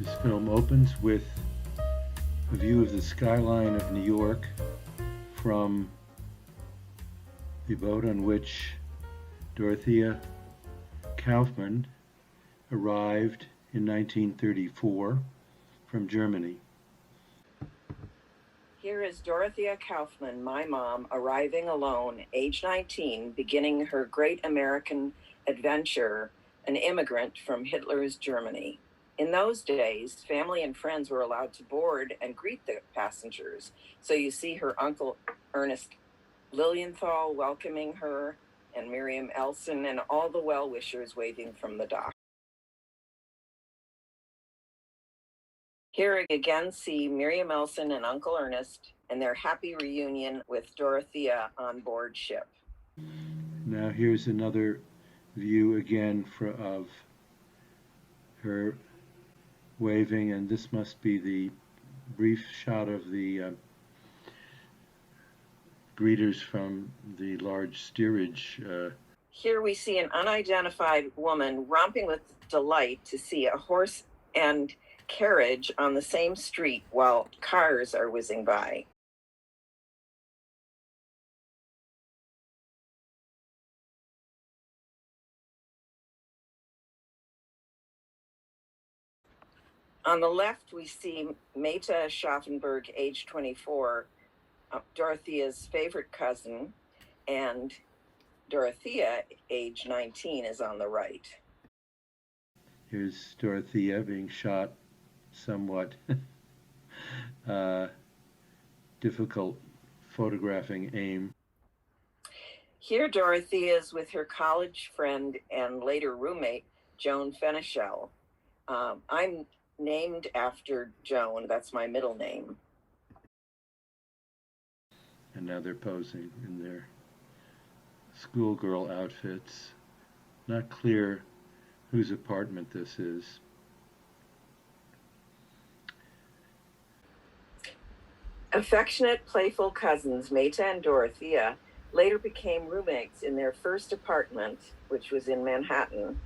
This film opens with a view of the skyline of New York from the boat on which Dorothea Kaufmann arrived in 1934 from Germany. Here is Dorothea Kaufmann, my mom, arriving alone, age 19, beginning her great American adventure, an immigrant from Hitler's Germany. In those days, family and friends were allowed to board and greet the passengers. So you see her uncle Ernest Lilienthal welcoming her, and Miriam Elson, and all the well-wishers waving from the dock. Here again see Miriam Elson and Uncle Ernest and their happy reunion with Dorothea on board ship. Now here's another view again of her waving, and this must be the brief shot of the greeters from the large steerage. Here we see an unidentified woman romping with delight to see a horse and carriage on the same street while cars are whizzing by. On the left, we see Meta Schaffenberg, age 24, Dorothea's favorite cousin, and Dorothea, age 19, is on the right. Here's Dorothea being shot somewhat difficult photographing aim. Here Dorothea is with her college friend and later roommate, Joan Fenichel. I'm named after Joan, that's my middle name. And now they're posing in their schoolgirl outfits. Not clear whose apartment this is. Affectionate, playful cousins Meta and Dorothea later became roommates in their first apartment, which was in Manhattan.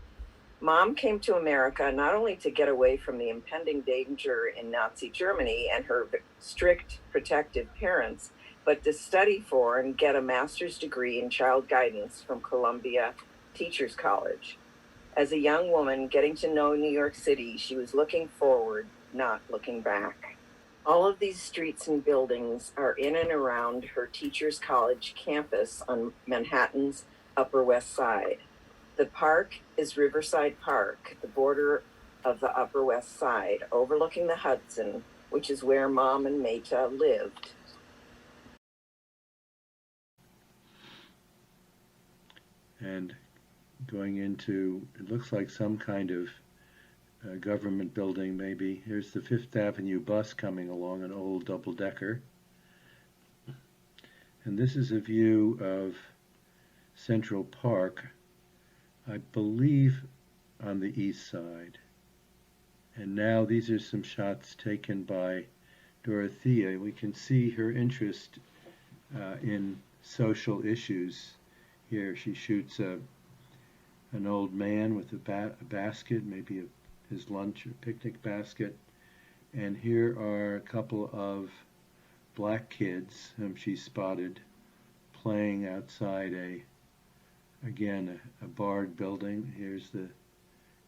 Mom came to America not only to get away from the impending danger in Nazi Germany and her strict protective parents, but to study for and get a master's degree in child guidance from Columbia Teachers College. As a young woman getting to know New York City, she was looking forward, not looking back. All of these streets and buildings are in and around her Teachers College campus on Manhattan's Upper West Side. The park is Riverside Park, the border of the Upper West Side, overlooking the Hudson, which is where Mom and Meta lived. And going into, it looks like some kind of government building maybe. Here's the Fifth Avenue bus coming along, an old double-decker. And this is a view of Central Park, I believe on the east side. And now these are some shots taken by Dorothea. We can see her interest in social issues. Here she shoots an old man with a basket, maybe his lunch or picnic basket. And here are a couple of black kids whom she spotted playing outside a barred building. Here's the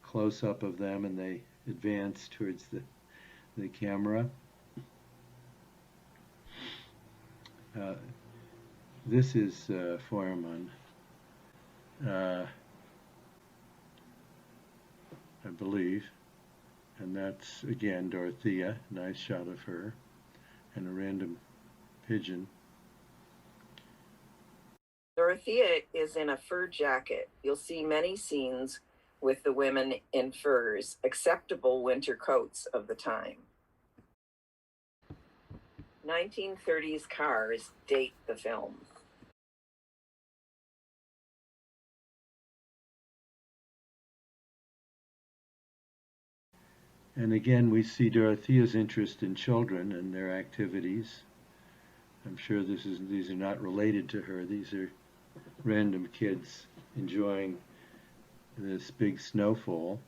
close-up of them, and they advance towards the camera. This is Feuermann, I believe, and that's again Dorothea. Nice shot of her, and a random pigeon. Dorothea is in a fur jacket. You'll see many scenes with the women in furs, acceptable winter coats of the time. 1930s cars date the film. And again, we see Dorothea's interest in children and their activities. I'm sure these are not related to her. These are random kids enjoying this big snowfall.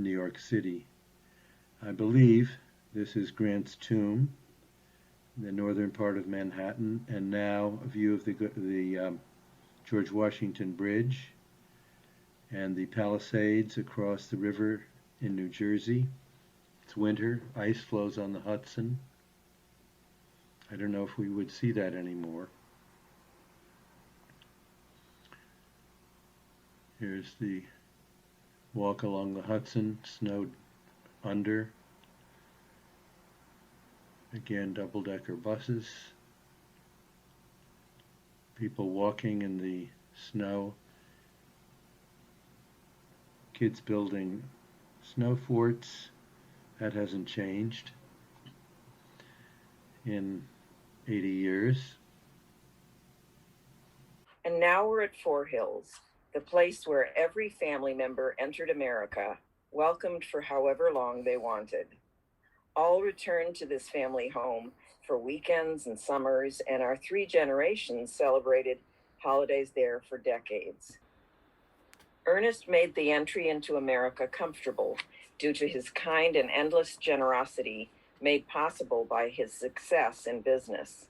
in New York City. I believe this is Grant's tomb, in the northern part of Manhattan, and now a view of the George Washington Bridge and the Palisades across the river in New Jersey. It's winter, ice flows on the Hudson. I don't know if we would see that anymore. Here's the walk along the Hudson, snowed under. Again, double-decker buses. People walking in the snow. Kids building snow forts. That hasn't changed in 80 years. And now we're at Four Hills, the place where every family member entered America, welcomed for however long they wanted. All returned to this family home for weekends and summers, and our 3 generations celebrated holidays there for decades. Ernest made the entry into America comfortable due to his kind and endless generosity made possible by his success in business.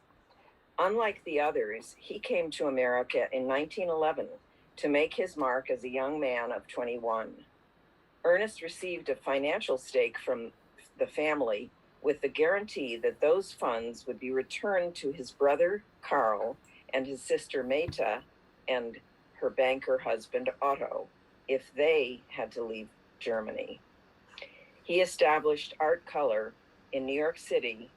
Unlike the others, he came to America in 1911 to make his mark as a young man of 21. Ernest received a financial stake from the family with the guarantee that those funds would be returned to his brother Carl and his sister Meta and her banker husband Otto if they had to leave Germany. He established Art Color in New York City,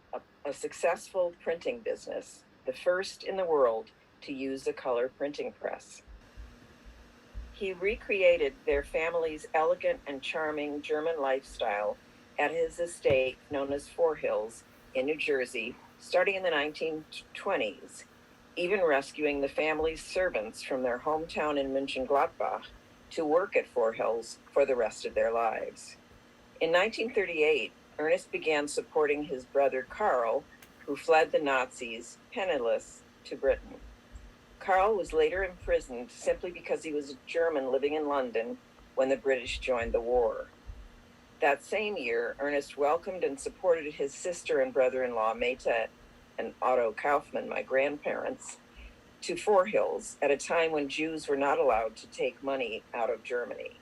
a successful printing business, the first in the world to use a color printing press. He recreated their family's elegant and charming German lifestyle at his estate known as Four Hills in New Jersey, starting in the 1920s, even rescuing the family's servants from their hometown in Mönchengladbach to work at Four Hills for the rest of their lives. In 1938, Ernest began supporting his brother Carl, who fled the Nazis, penniless, to Britain. Carl was later imprisoned simply because he was a German living in London when the British joined the war. That same year, Ernest welcomed and supported his sister and brother-in-law, Meta and Otto Kaufmann, my grandparents, to Four Hills at a time when Jews were not allowed to take money out of Germany.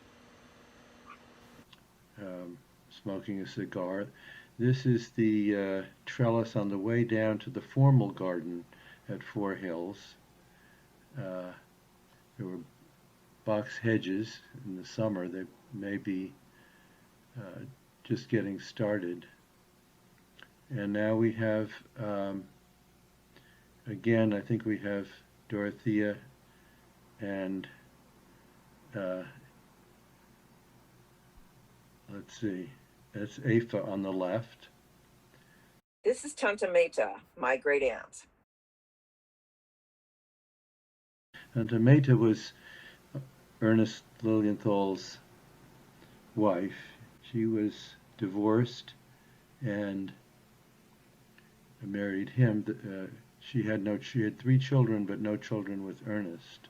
Smoking a cigar. This is the trellis on the way down to the formal garden at Four Hills. There were box hedges in the summer that may be just getting started. And now we have, again, I think we have Dorothea and, let's see, that's Afa on the left. This is Tante Meta, my great aunt. Tante Meta was Ernest Lilienthal's wife. She was divorced and married him. She had 3 children, but no children with Ernest.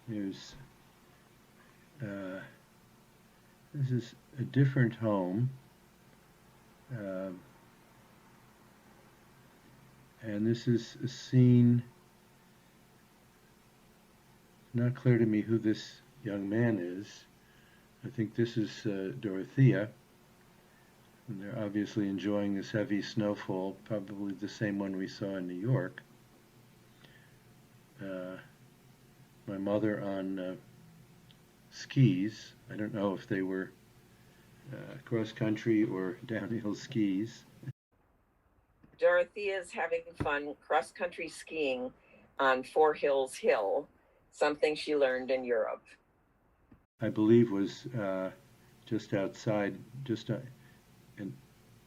There's this is a different home, and this is a scene. Not clear to me who this young man is. I think this is Dorothea, and they're obviously enjoying this heavy snowfall, probably the same one we saw in New York. My mother on skis. I don't know if they were cross-country or downhill skis. Dorothea's having fun cross-country skiing on Four Hills Hill, something she learned in Europe. I believe was just outside,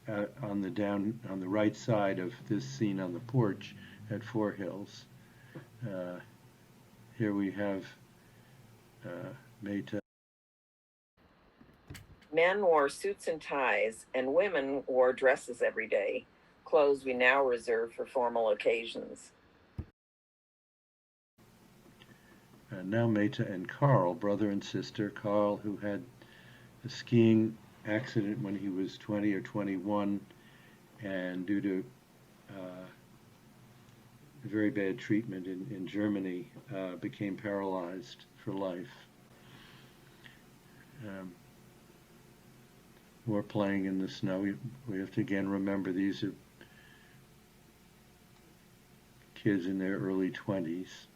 on the right side of this scene on the porch at Four Hills. Here we have Meta. Men wore suits and ties, and women wore dresses every day, clothes we now reserve for formal occasions. now Meta and Carl, brother and sister. Carl, who had a skiing accident when he was 20 or 21, and due to very bad treatment in Germany, became paralyzed for life. More playing in the snow. We have to again remember these are kids in their early 20s.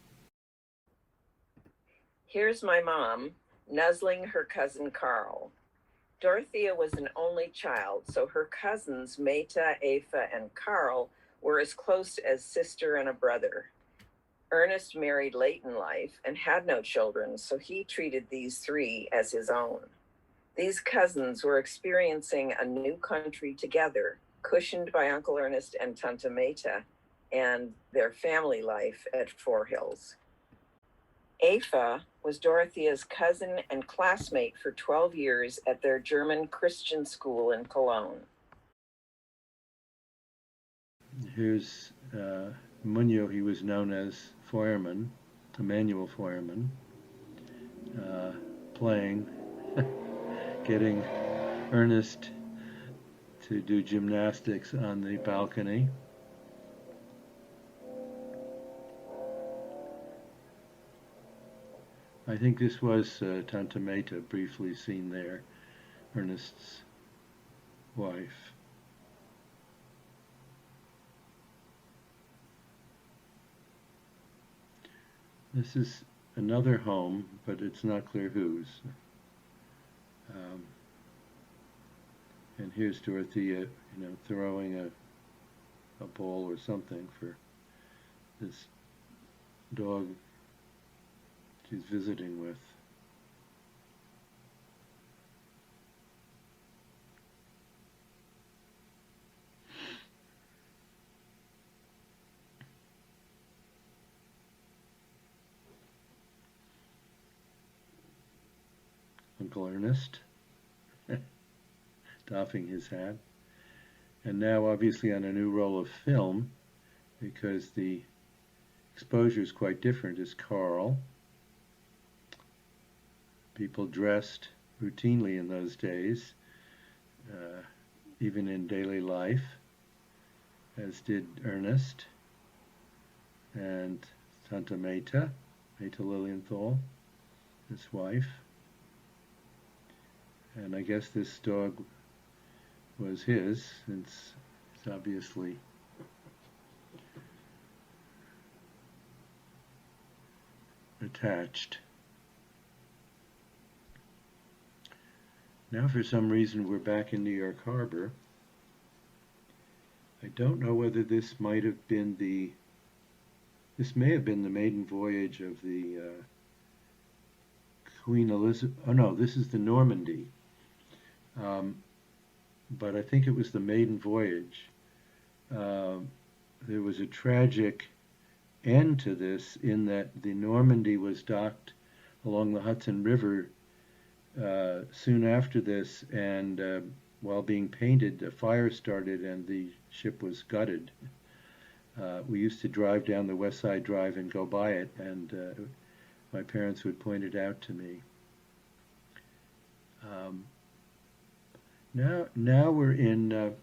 Here's my mom nuzzling her cousin Carl. Dorothea was an only child, so her cousins Meta, Aoife, and Carl were as close as sister and a brother. Ernest married late in life and had no children, so he treated these three as his own. These cousins were experiencing a new country together, cushioned by Uncle Ernest and Tante Meta and their family life at Four Hills. Aoife was Dorothea's cousin and classmate for 12 years at their German Christian school in Cologne. Here's Munyo. He was known as Feuermann, Emanuel Feuermann, playing, getting Ernest to do gymnastics on the balcony. I think this was Tante Meta briefly seen there, Ernest's wife. This is another home, but it's not clear whose. And here's Dorothea, throwing a ball or something for this dog she's visiting with. Uncle Ernest, doffing his hat. And now obviously on a new roll of film, because the exposure is quite different, is Carl. People dressed routinely in those days, even in daily life, as did Ernest and Tante Meta Lilienthal, his wife. And I guess this dog was his, since it's obviously attached. Now for some reason we're back in New York Harbor. I don't know whether this might have been this may have been the maiden voyage of the Queen Elizabeth. Oh no, this is the Normandy. But I think it was the maiden voyage. There was a tragic end to this in that the Normandy was docked along the Hudson River soon after this, and while being painted, a fire started and the ship was gutted. We used to drive down the West Side Drive and go by it, and my parents would point it out to me. Now we're in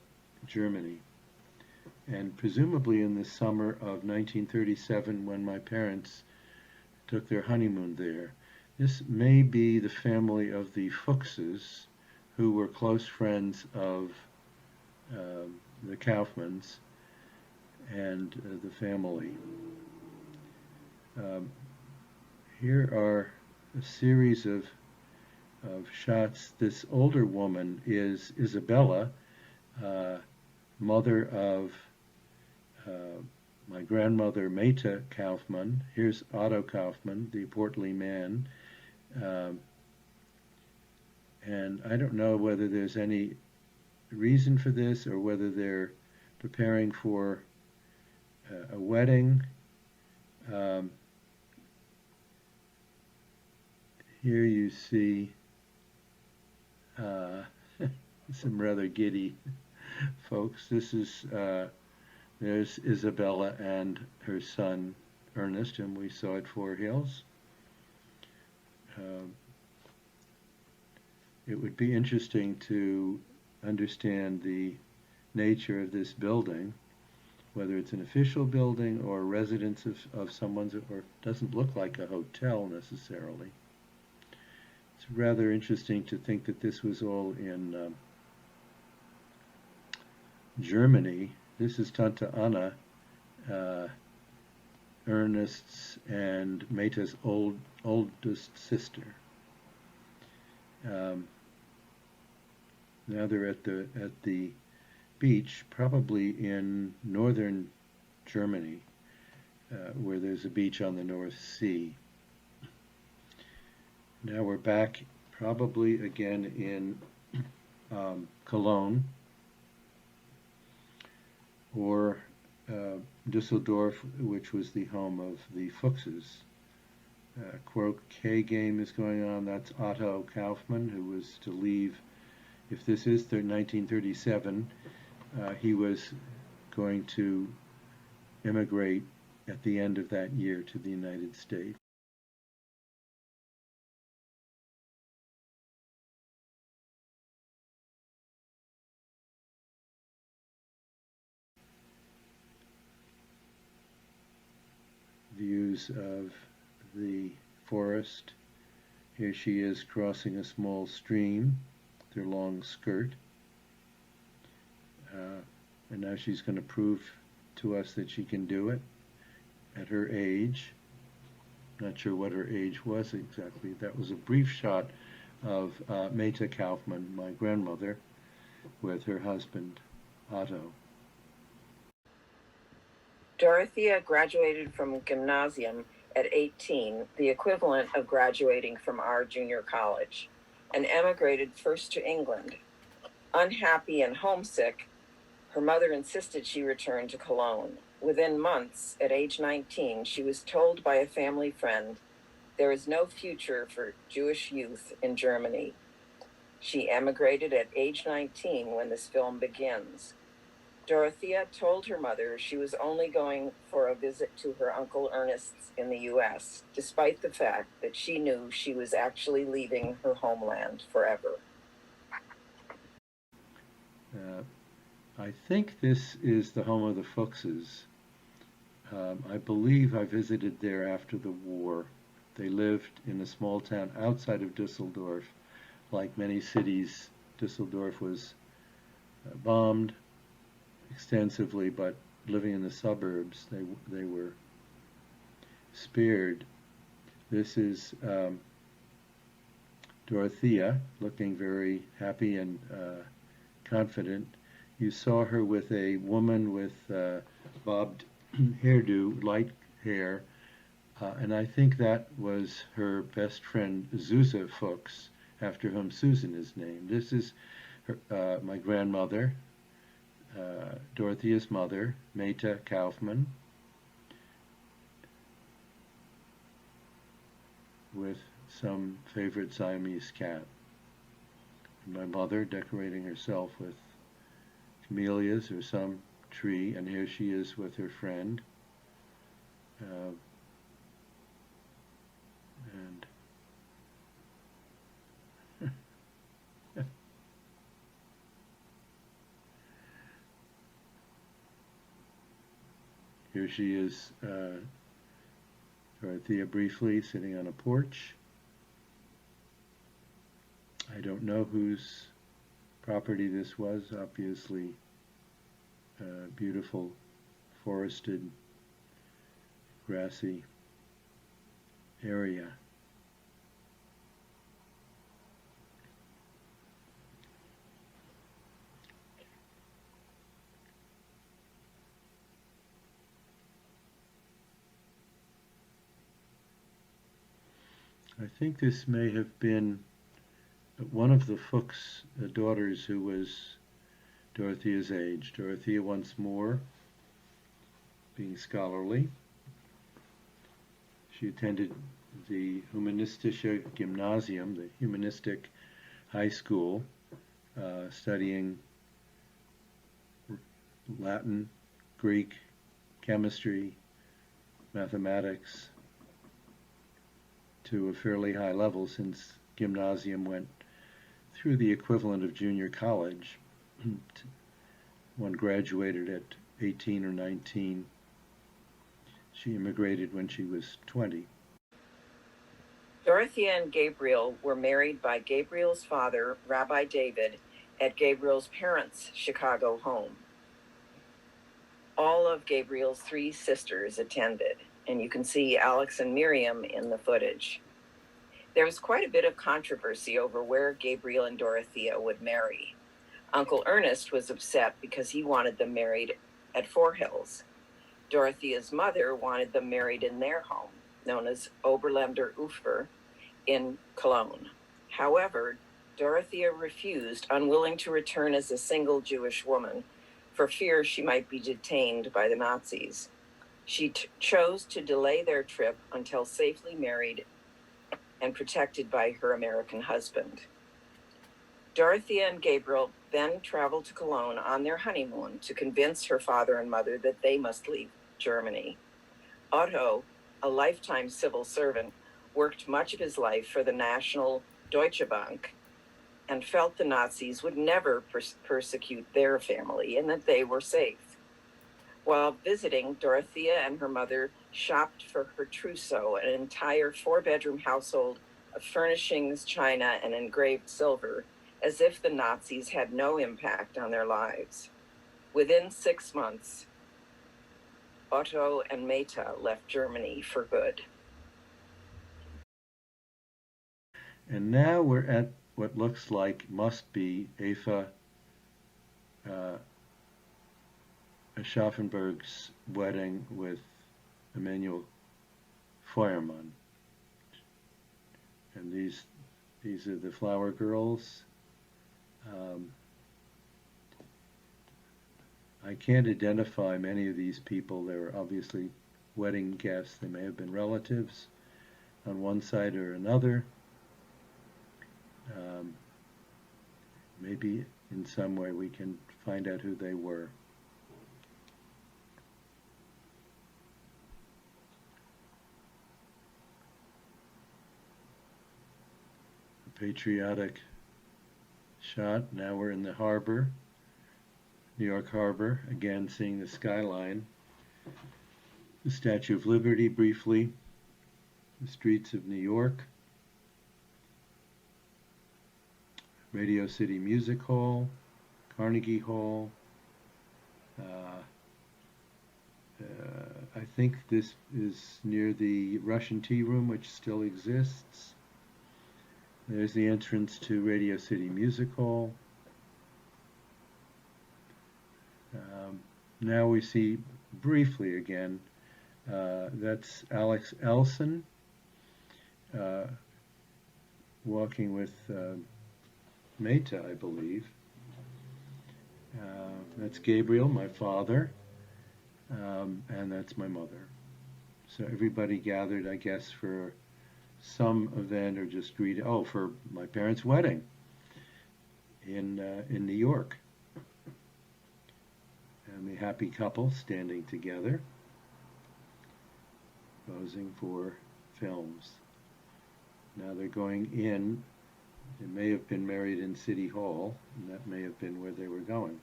Germany, and presumably in the summer of 1937 when my parents took their honeymoon there. This may be the family of the Fuchses, who were close friends of the Kaufmans and the family. Here are a series of shots. This older woman is Isabella, mother of my grandmother Meta Kaufmann. Here's Otto Kaufmann, the portly man. And I don't know whether there's any reason for this or whether they're preparing for a wedding. Here you see some rather giddy folks. This is there's Isabella and her son Ernest, whom we saw at Four Hills. Um, it would be interesting to understand the nature of this building, whether it's an official building or a residence of someone's, or doesn't look like a hotel necessarily. It's rather interesting to think that this was all in Germany. This is Tante Anna, uh, Ernest's and Meta's oldest sister. Um, Now they're at the beach, probably in northern Germany, where there's a beach on the North Sea. Now we're back, probably again in Cologne or Düsseldorf, which was the home of the Fuchses. Croquet game is going on. That's Otto Kaufmann, who was to leave. If this is 1937, he was going to immigrate at the end of that year to the United States. Views of the forest. Here she is crossing a small stream with her long skirt. And now she's going to prove to us that she can do it at her age. Not sure what her age was exactly. That was a brief shot of Meta Kaufmann, my grandmother, with her husband, Otto. Dorothea graduated from gymnasium at 18, the equivalent of graduating from our junior college, and emigrated first to England. Unhappy and homesick, her mother insisted she return to Cologne. Within months, at age 19, she was told by a family friend, there is no future for Jewish youth in Germany. She emigrated at age 19 when this film begins. Dorothea told her mother she was only going for a visit to her Uncle Ernest's in the U.S., despite the fact that she knew she was actually leaving her homeland forever. I think this is the home of the Fuchses. I believe I visited there after the war. They lived in a small town outside of Düsseldorf. Like many cities, Düsseldorf was bombed extensively, but living in the suburbs, they were spared. This is Dorothea, looking very happy and confident. You saw her with a woman with bobbed hairdo, light hair, and I think that was her best friend, Zuse Fuchs, after whom Susyn is named. This is her, my grandmother, Dorothea's mother, Meta Kaufmann, with some favorite Siamese cat. And my mother decorating herself with camellias or some tree, and here she is with her friend. And here she is, Dorothea briefly sitting on a porch. I don't know whose property this was, obviously beautiful forested grassy area. I think this may have been one of the Fuchs daughters who was Dorothea's age. Dorothea once more being scholarly. She attended the Humanistische Gymnasium, the humanistic high school, studying Latin, Greek, chemistry, mathematics, to a fairly high level since gymnasium went through the equivalent of junior college. One graduated at 18 or 19. She immigrated when she was 20. Dorothea and Gabriel were married by Gabriel's father, Rabbi David, at Gabriel's parents' Chicago home. All of Gabriel's 3 sisters attended, and you can see Alex and Miriam in the footage. There was quite a bit of controversy over where Gabriel and Dorothea would marry. Uncle Ernest was upset because he wanted them married at Four Hills. Dorothea's mother wanted them married in their home, known as Oberländer Ufer, in Cologne. However, Dorothea refused, unwilling to return as a single Jewish woman for fear she might be detained by the Nazis. She chose to delay their trip until safely married and protected by her American husband. Dorothea and Gabriel then traveled to Cologne on their honeymoon to convince her father and mother that they must leave Germany. Otto, a lifetime civil servant, worked much of his life for the National Deutsche Bank and felt the Nazis would never persecute their family and that they were safe. While visiting, Dorothea and her mother shopped for her trousseau, an entire 4-bedroom household of furnishings, china, and engraved silver, as if the Nazis had no impact on their lives. Within 6 months, Otto and Meta left Germany for good. And now we're at what looks like must be Eva Schaffenberg's wedding with Emanuel Feuermann. And these are the flower girls. I can't identify many of these people. They were obviously wedding guests. They may have been relatives on one side or another. Maybe in some way we can find out who they were. A patriotic shot. Now we're in the harbor, New York Harbor, again seeing the skyline. The Statue of Liberty briefly, the streets of New York, Radio City Music Hall, Carnegie Hall. I think this is near the Russian Tea Room, which still exists. There's the entrance to Radio City Music Hall. Now we see briefly again, that's Alex Elson walking with Meta, I believe. That's Gabriel, my father, and that's my mother. So everybody gathered, I guess, for some event or just for my parents' wedding in New York. And the happy couple standing together, posing for films. Now they're going in. They may have been married in City Hall, and that may have been where they were going.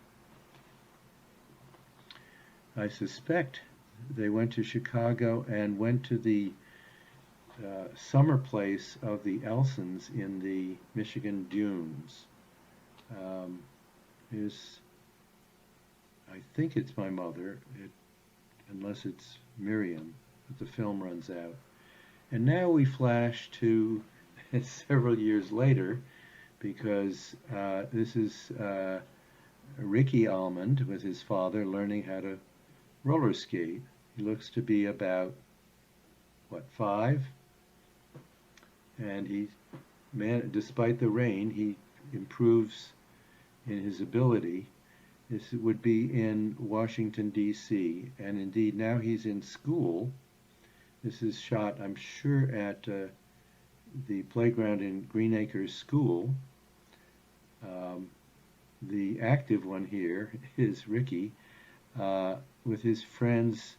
I suspect they went to Chicago and went to the summer place of the Elsons in the Michigan Dunes. I think it's my mother, unless it's Miriam, but the film runs out. And now we flash to several years later, because this is Ricky Almond with his father learning how to roller skate. He looks to be about, 5? And despite the rain, he improves in his ability. This would be in Washington, D.C., and indeed now he's in school. This is shot, I'm sure, at the playground in Green Acres School. The active one here is Ricky with his friends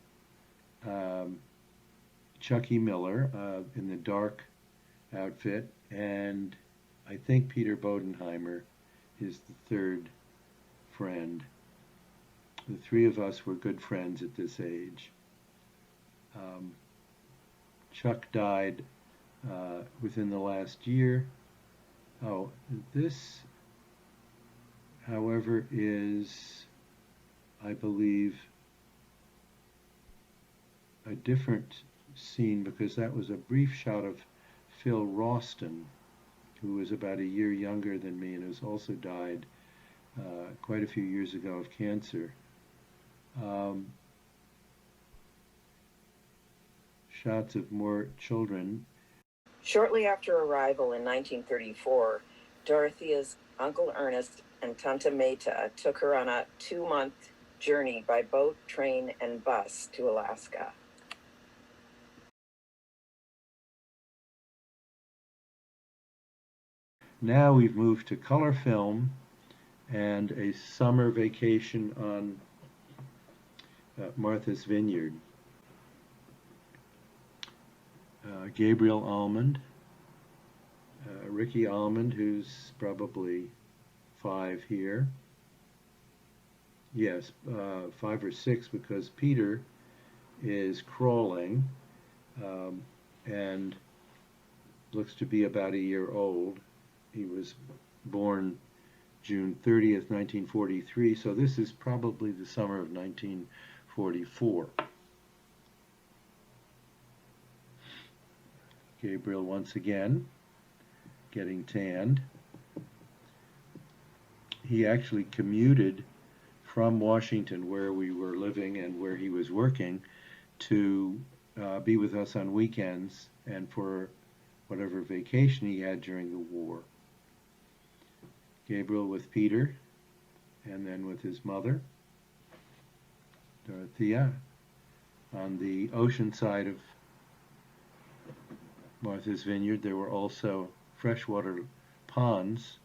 Chucky Miller in the dark outfit, and I think Peter Bodenheimer is the third friend. The three of us were good friends at this age. Chuck died within the last year. Oh, this, however, is, I believe, a different scene because that was a brief shot of Phil Ralston, who was about a year younger than me and has also died quite a few years ago of cancer. Shots of more children. Shortly after arrival in 1934, Dorothea's Uncle Ernest and Tante Meta took her on a 2-month journey by boat, train, and bus to Alaska. Now we've moved to color film and a summer vacation on Martha's Vineyard. Gabriel Almond, Ricky Almond, who's probably 5 here. Yes, 5 or 6 because Peter is crawling and looks to be about a year old. He was born June 30th, 1943, so this is probably the summer of 1944. Gabriel once again getting tanned. He actually commuted from Washington, where we were living and where he was working, to be with us on weekends and for whatever vacation he had during the war. Gabriel with Peter, and then with his mother, Dorothea, on the ocean side of Martha's Vineyard. There were also freshwater ponds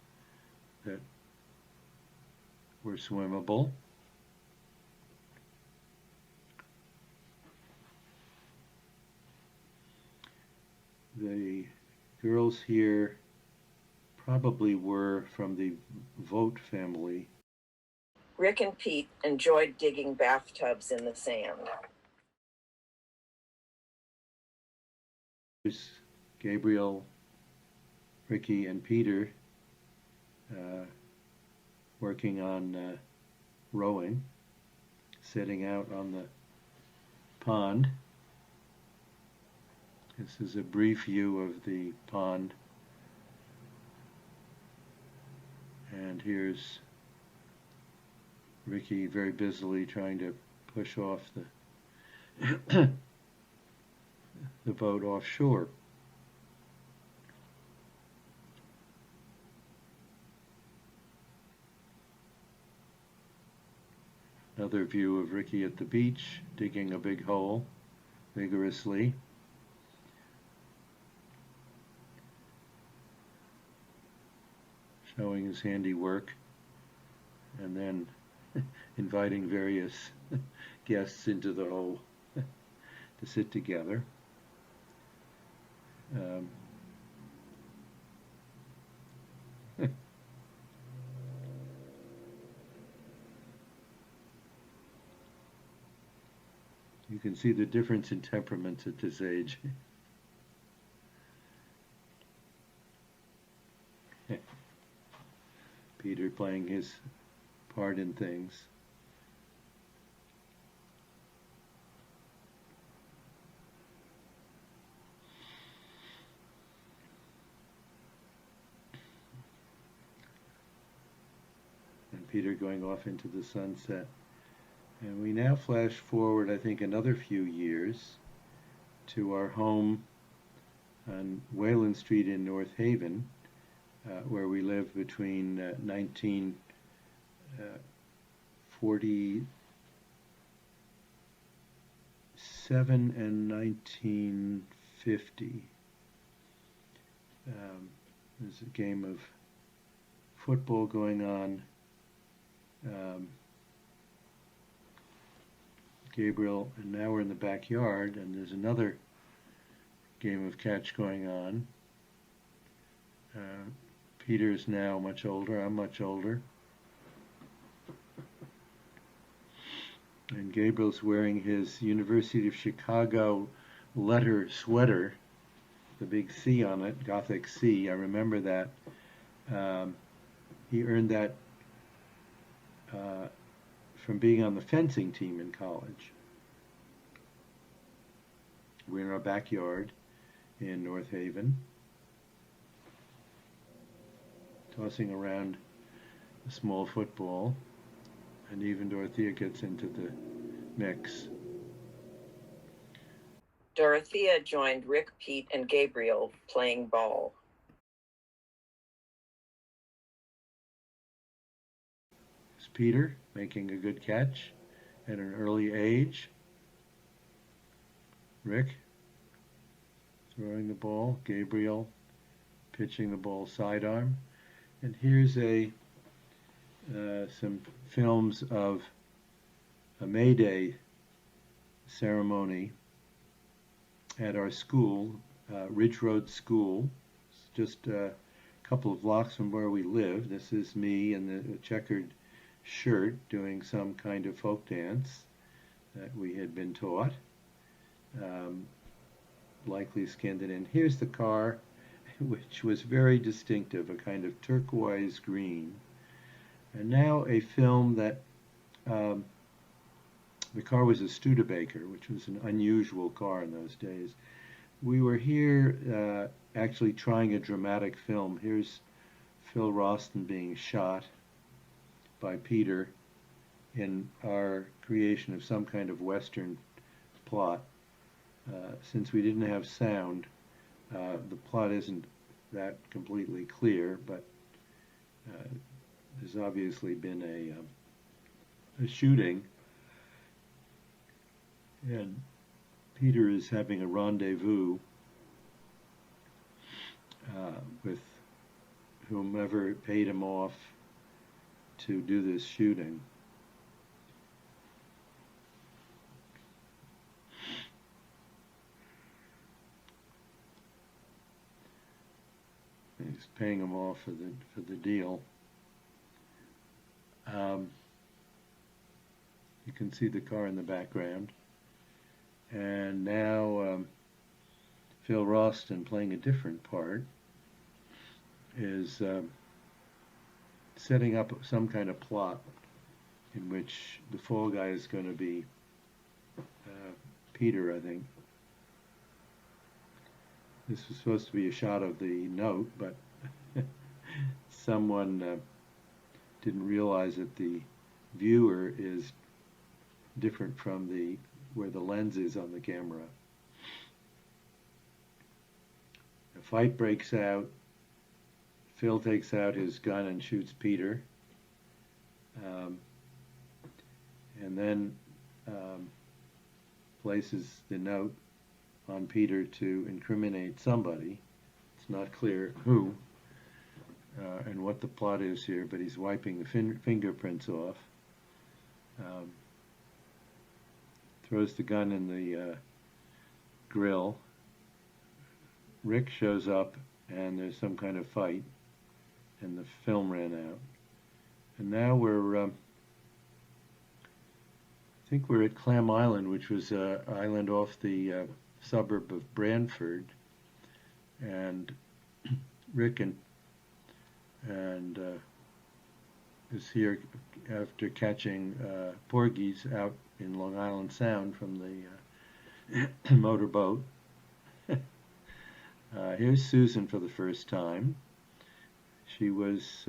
that were swimmable. The girls here probably were from the Vogt family. Rick and Pete enjoyed digging bathtubs in the sand. There's Gabriel, Ricky, and Peter working on rowing, setting out on the pond. This is a brief view of the pond. And here's Ricky very busily trying to push off the the boat offshore. Another view of Ricky at the beach, digging a big hole vigorously. Showing his handiwork, and then inviting various guests into the hole to sit together. You can see the difference in temperaments at this age. Peter playing his part in things. And Peter going off into the sunset. And we now flash forward, I think, another few years to our home on Wayland Street in North Haven, where we lived between 1947 and 1950. There's a game of football going on. Gabriel, and now we're in the backyard, and there's another game of catch going on. Peter's now much older. I'm much older. And Gabriel's wearing his University of Chicago letter sweater, the big C on it, Gothic C. I remember that. He earned that from being on the fencing team in college. We're in our backyard in North Haven, tossing around a small football, and even Dorothea gets into the mix. Dorothea joined Rick, Pete, and Gabriel playing ball. It's Peter making a good catch at an early age. Rick throwing the ball. Gabriel pitching the ball sidearm. And here's some films of a May Day ceremony at our school, Ridge Road School. It's just a couple of blocks from where we live. This is me in the checkered shirt doing some kind of folk dance that we had been taught. Likely skinned it in. Here's the car, which was very distinctive, a kind of turquoise green. And now a film that the car was a Studebaker, which was an unusual car in those days. We were here actually trying a dramatic film. Here's Phil Roston being shot by Peter in our creation of some kind of Western plot. Since we didn't have sound, the plot isn't that completely clear, but there's obviously been a shooting, and Peter is having a rendezvous with whomever paid him off to do this shooting. He's paying him off for the deal. You can see the car in the background. And now Phil Roston, playing a different part, is setting up some kind of plot in which the fall guy is going to be Peter, I think. This was supposed to be a shot of the note, but someone didn't realize that the viewer is different from where the lens is on the camera. A fight breaks out. Phil takes out his gun and shoots Peter. And then places the note on Peter to incriminate somebody. It's not clear who and what the plot is here, but he's wiping the fingerprints off. Throws the gun in the grill. Rick shows up, and there's some kind of fight, and the film ran out. And now I think we're at Clam Island, which was an island off the suburb of Brantford, and Rick and is here after catching porgies out in Long Island Sound from the motorboat. Here's Susyn for the first time. She was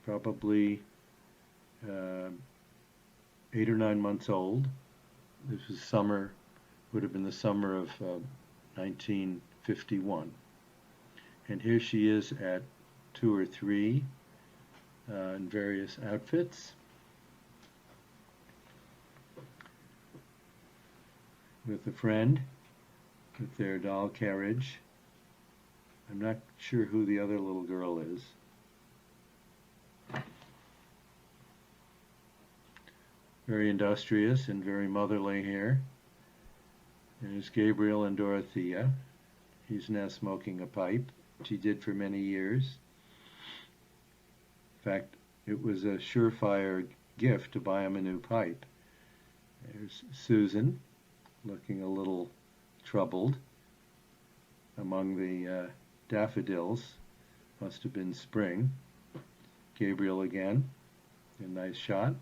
probably 8 or 9 months old. This was summer, would have been the summer of 1951. And here she is at 2 or 3 in various outfits. With a friend, with their doll carriage. I'm not sure who the other little girl is. Very industrious and very motherly here. There's Gabriel and Dorothea. He's now smoking a pipe. she did for many years. In fact, it was a surefire gift to buy him a new pipe. There's Susyn, looking a little troubled among the daffodils. Must have been spring. Gabriel again, a nice shot.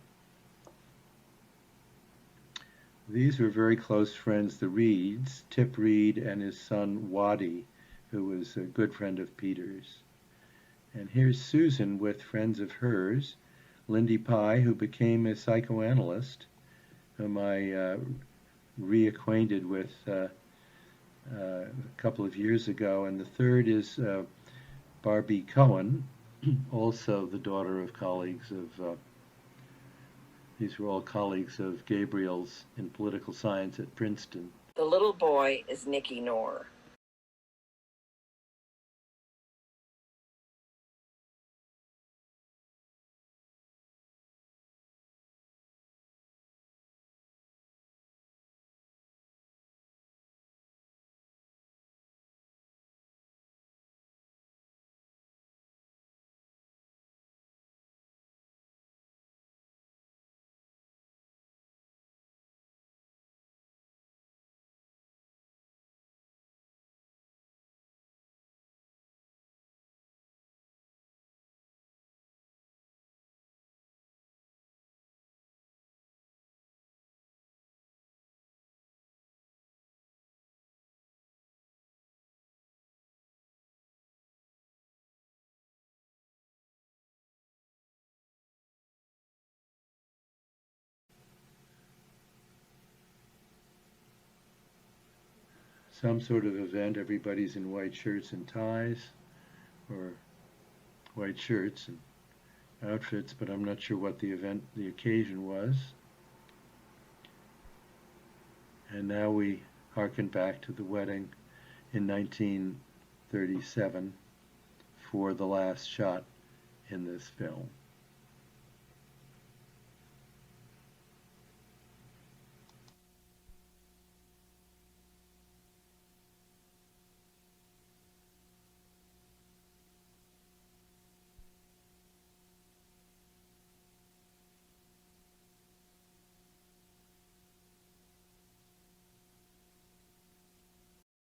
These were very close friends, the Reeds, Tip Reed and his son Waddy, who was a good friend of Peter's. And here's Susyn with friends of hers, Lindy Pye, who became a psychoanalyst, whom I reacquainted with a couple of years ago. And the third is Barbie Cohen, also the daughter of colleagues of, these were all colleagues of Gabriel's in political science at Princeton. The little boy is Nicky Knorr. Some sort of event, everybody's in white shirts and ties, or white shirts and outfits, but I'm not sure what the occasion was. And now we harken back to the wedding in 1937 for the last shot in this film.